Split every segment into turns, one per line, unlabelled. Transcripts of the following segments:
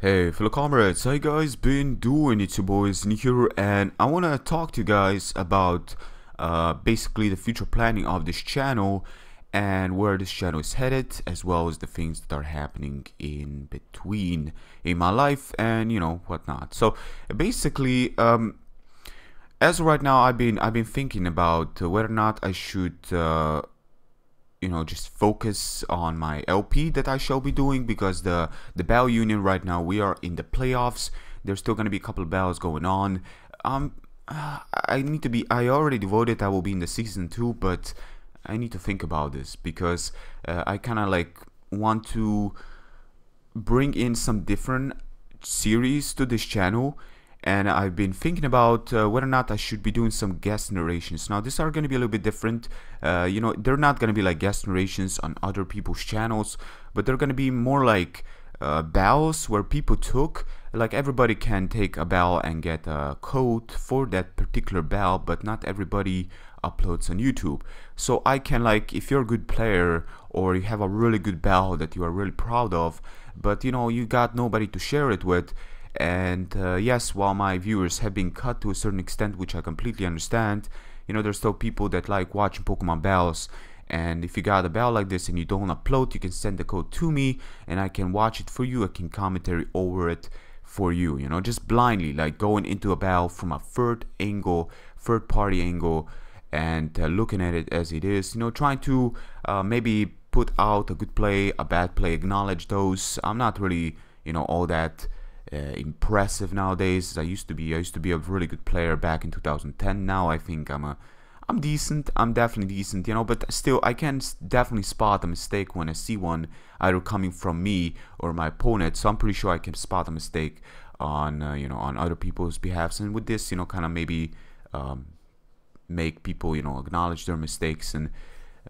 Hey fellow comrades, how you guys been doing? It's your boy Nick here, and I want to talk to you guys about basically the future planning of this channel and where this channel is headed, as well as the things that are happening in between in my life and whatnot. So basically, as of right now, I've been thinking about whether or not I should just focus on my LP that I shall be doing, because the Battle Union right now, we are in the playoffs. There's still going to be a couple of battles going on. I already devoted, I will be in the season 2, but I need to think about this, because I kind of like want to bring in some different series to this channel, and I've been thinking about whether or not I should be doing some guest narrations. Now, these are going to be a little bit different. They're not going to be like guest narrations on other people's channels, but they're going to be more like battles where people took, like everybody can take a battle and get a code for that particular battle, but not everybody uploads on YouTube. So I can, like, if you're a good player or you have a really good battle that you are really proud of, but you got nobody to share it with, and yes, while my viewers have been cut to a certain extent, which I completely understand, there's still people that like watching Pokemon battles. And if you got a battle like this and you don't upload, you can send the code to me and I can watch it for you. I can commentary over it for you, just blindly, like going into a battle from a third party angle, and looking at it as it is, trying to maybe put out a good play, a bad play, acknowledge those. I'm not really all that impressive nowadays. I used to be a really good player back in 2010. Now I think I'm decent. I'm definitely decent, but still I can definitely spot a mistake when I see one, either coming from me or my opponent. So I'm pretty sure I can spot a mistake on on other people's behalfs, and with this kind of maybe make people acknowledge their mistakes and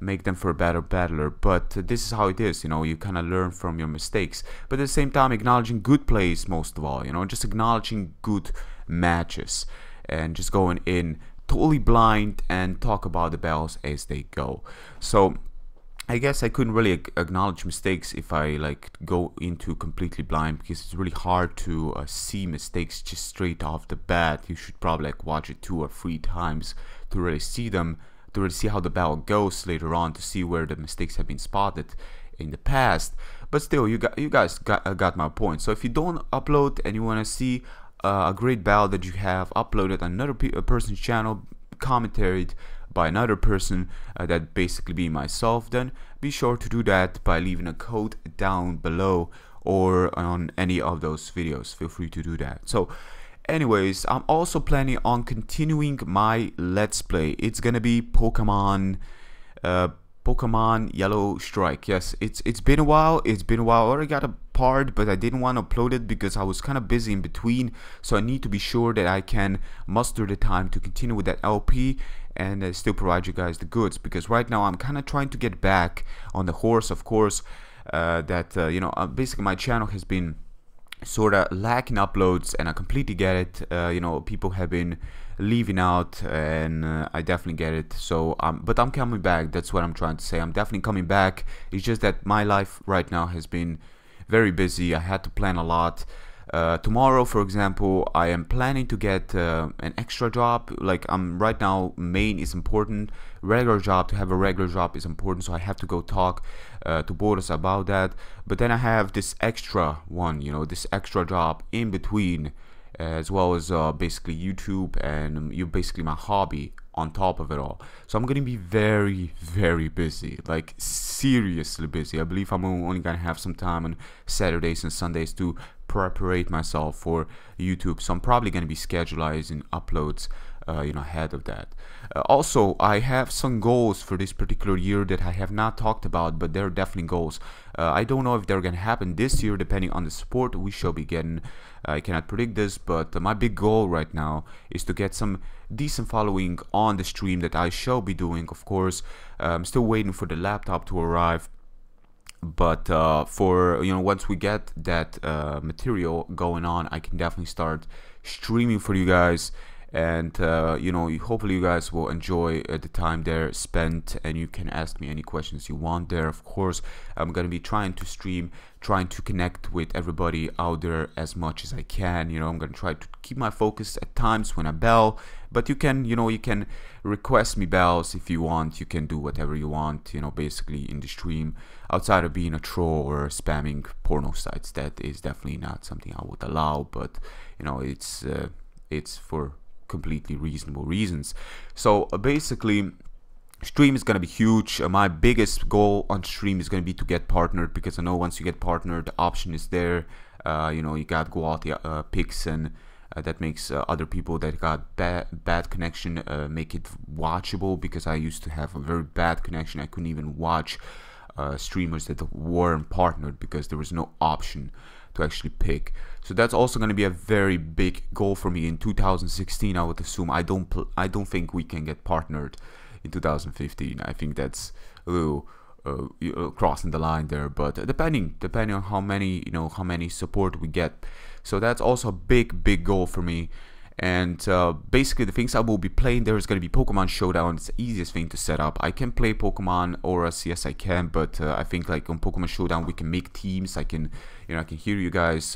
make them for a better battler. But this is how it is, you kind of learn from your mistakes, but at the same time acknowledging good plays most of all, just acknowledging good matches and just going in totally blind and talk about the battles as they go. So I guess I couldn't really acknowledge mistakes if I like go into completely blind, because it's really hard to see mistakes just straight off the bat. You should probably like watch it 2 or 3 times to really see them, to really see how the battle goes later on, to see where the mistakes have been spotted in the past. But still, you guys got my point. So if you don't upload and you want to see a great battle that you have uploaded on another person's channel, commentaried by another person, that basically be myself, then be sure to do that by leaving a code down below or on any of those videos. Feel free to do that. So anyways, I'm also planning on continuing my Let's Play. It's gonna be Pokemon Yellow Strike. Yes, it's been a while. I already got a part, but I didn't want to upload it because I was kind of busy in between. So I need to be sure that I can muster the time to continue with that LP and still provide you guys the goods, because right now I'm kind of trying to get back on the horse. Of course, basically my channel has been sort of lacking uploads, and I completely get it. People have been leaving out, and I definitely get it. So but I'm coming back. That's what I'm trying to say. I'm definitely coming back. It's just that my life right now has been very busy. I had to plan a lot. Tomorrow, for example, I am planning to get an extra job. Like, right now, main is important. Regular job, to have a regular job is important, so I have to go talk to Boris about that. But then I have this extra one, this extra job in between, as well as basically YouTube and basically my hobby on top of it all. So I'm gonna be very, very busy, like seriously busy. I believe I'm only gonna have some time on Saturdays and Sundays to preparate myself for YouTube. So I'm probably gonna be scheduling uploads ahead of that. Also, I have some goals for this particular year that I have not talked about, but they're definitely goals. I don't know if they're gonna happen this year, depending on the support we shall be getting. I cannot predict this, but my big goal right now is to get some decent following on the stream that I shall be doing. Of course, I'm still waiting for the laptop to arrive, but for once we get that material going on, I can definitely start streaming for you guys and you know, hopefully you guys will enjoy the time there spent, and you can ask me any questions you want there. Of course, I'm gonna be trying to stream, trying to connect with everybody out there as much as I can. You know, I'm gonna try to keep my focus at times when I bell, but you can, you know, you can request me bells if you want. You can do whatever you want, you know, basically in the stream, outside of being a troll or spamming porno sites. That is definitely not something I would allow, but you know, it's for completely reasonable reasons. So basically, stream is going to be huge. My biggest goal on stream is going to be to get partnered, because I know once you get partnered, the option is there. You know, you got quality pics, and that makes other people that got bad connection make it watchable, because I used to have a very bad connection. I couldn't even watch streamers that weren't partnered because there was no option to actually pick. So that's also going to be a very big goal for me in 2016. I would assume. I don't think we can get partnered in 2015. I think that's a little crossing the line there, but depending on how many, you know, how many support we get. So that's also a big goal for me. And basically the things I will be playing there is going to be Pokemon Showdown. It's the easiest thing to set up. I can play Pokemon Auras, yes I can, but I think like on Pokemon Showdown we can make teams. I can, you know, I can hear you guys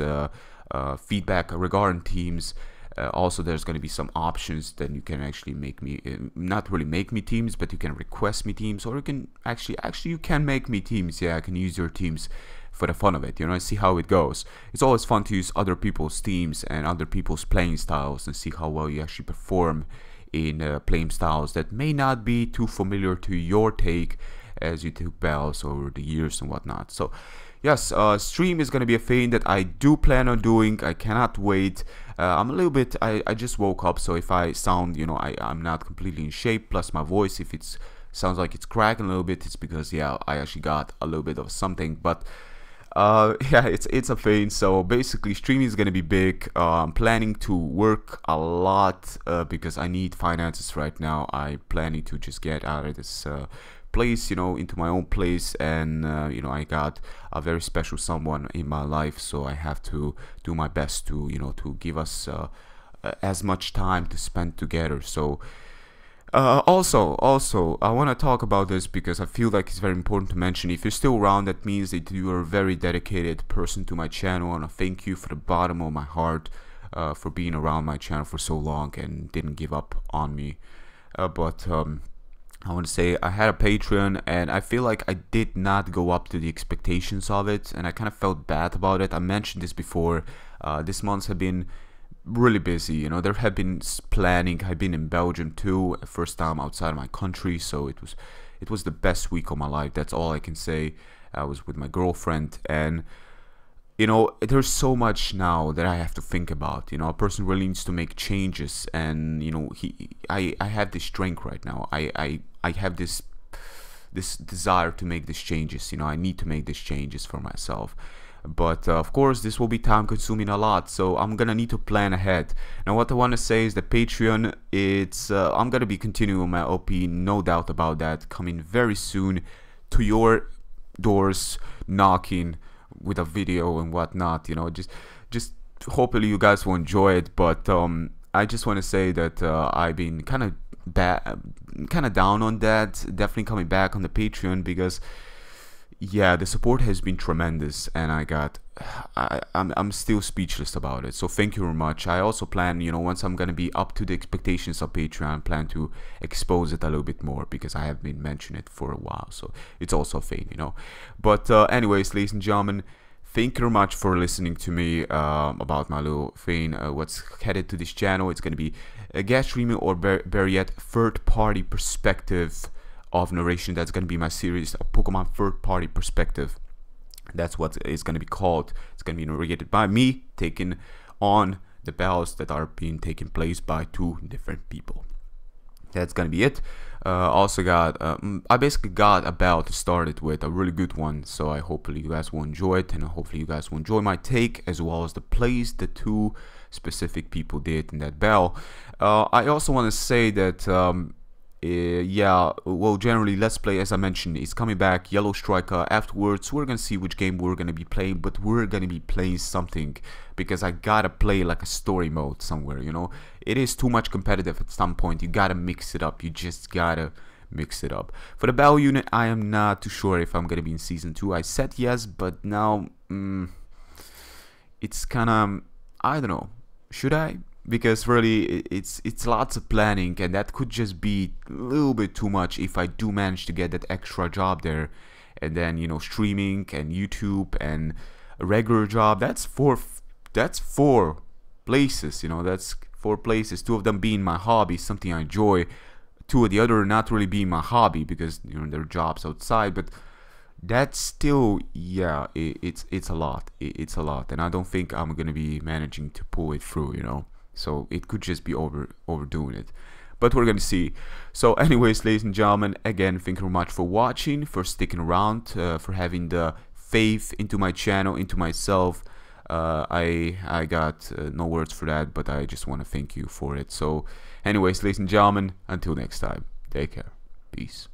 feedback regarding teams. Also, there's going to be some options that you can actually make me, not really make me teams, but you can request me teams, or you can actually you can make me teams. Yeah, I can use your teams for the fun of it, you know, and see how it goes. It's always fun to use other people's teams and other people's playing styles and see how well you actually perform in playing styles that may not be too familiar to your take as you took bells over the years and whatnot. So yes, stream is going to be a thing that I do plan on doing. I cannot wait. I'm a little bit, I just woke up, so if I sound, you know, I'm not completely in shape, plus my voice, if it sounds like it's cracking a little bit, it's because, yeah, I actually got a little bit of something. But yeah, it's a thing. So basically streaming is going to be big. I'm planning to work a lot because I need finances right now. I'm planning to just get out of this place, you know, into my own place, and you know, I got a very special someone in my life, so I have to do my best to, you know, to give us as much time to spend together. So also I want to talk about this because I feel like it's very important to mention. If you're still around, that means that you are a very dedicated person to my channel, and I thank you for the bottom of my heart for being around my channel for so long and didn't give up on me. But I want to say I had a Patreon, and I feel like I did not go up to the expectations of it, and I kind of felt bad about it. I mentioned this before. This months have been really busy, you know. There have been planning. I've been in Belgium too, first time outside of my country, so it was the best week of my life. That's all I can say. I was with my girlfriend, and you know, there's so much now that I have to think about. You know, a person really needs to make changes, and you know, I have this strength right now. I have this desire to make these changes. You know, I need to make these changes for myself. But of course, this will be time consuming a lot, so I'm gonna need to plan ahead. Now, what I want to say is that Patreon, it's I'm gonna be continuing my OP, no doubt about that, coming very soon to your doors, knocking with a video and whatnot. You know, just hopefully you guys will enjoy it. But I just want to say that I've been kind of down on that. Definitely coming back on the Patreon, because yeah, the support has been tremendous, and I'm still speechless about it. So thank you very much. I also plan, you know, once I'm gonna be up to the expectations of Patreon, I plan to expose it a little bit more, because I have been mentioning it for a while, so it's also a thing, you know. But anyways, ladies and gentlemen, thank you very much for listening to me about my little thing. What's headed to this channel, it's gonna be a guest streaming, or better yet, third-party perspective of narration. That's going to be my series, a Pokemon third-party perspective. That's what it's going to be called. It's going to be narrated by me, taking on the battles that are being taken place by two different people. That's going to be it. Also got, I basically got a battle to start it with, a really good one. So I hopefully you guys will enjoy it, and hopefully you guys will enjoy my take, as well as the plays the two specific people did in that battle. I also want to say that Yeah, well, generally, Let's Play, as I mentioned, is coming back. Yellow Striker. Afterwards, we're gonna see which game we're gonna be playing, but we're gonna be playing something because I gotta play like a story mode somewhere. You know, it is too much competitive at some point. You gotta mix it up. You just gotta mix it up. For the battle unit, I am not too sure if I'm gonna be in season 2. I said yes, but now it's kind of, I don't know. Should I? Because really it's lots of planning, and that could just be a little bit too much if I do manage to get that extra job there, and then, you know, streaming and YouTube and a regular job. That's four places, you know. That's 4 places, 2 of them being my hobby, something I enjoy, 2 of the other not really being my hobby because, you know, they're jobs outside. But that's still, yeah, it's a lot. It's a lot, and I don't think I'm gonna be managing to pull it through, you know. So it could just be overdoing it, but we're gonna see. So anyways, ladies and gentlemen, again, thank you very much for watching, for sticking around, for having the faith into my channel, into myself. I got no words for that, but I just want to thank you for it. So anyways, ladies and gentlemen, until next time, take care, peace.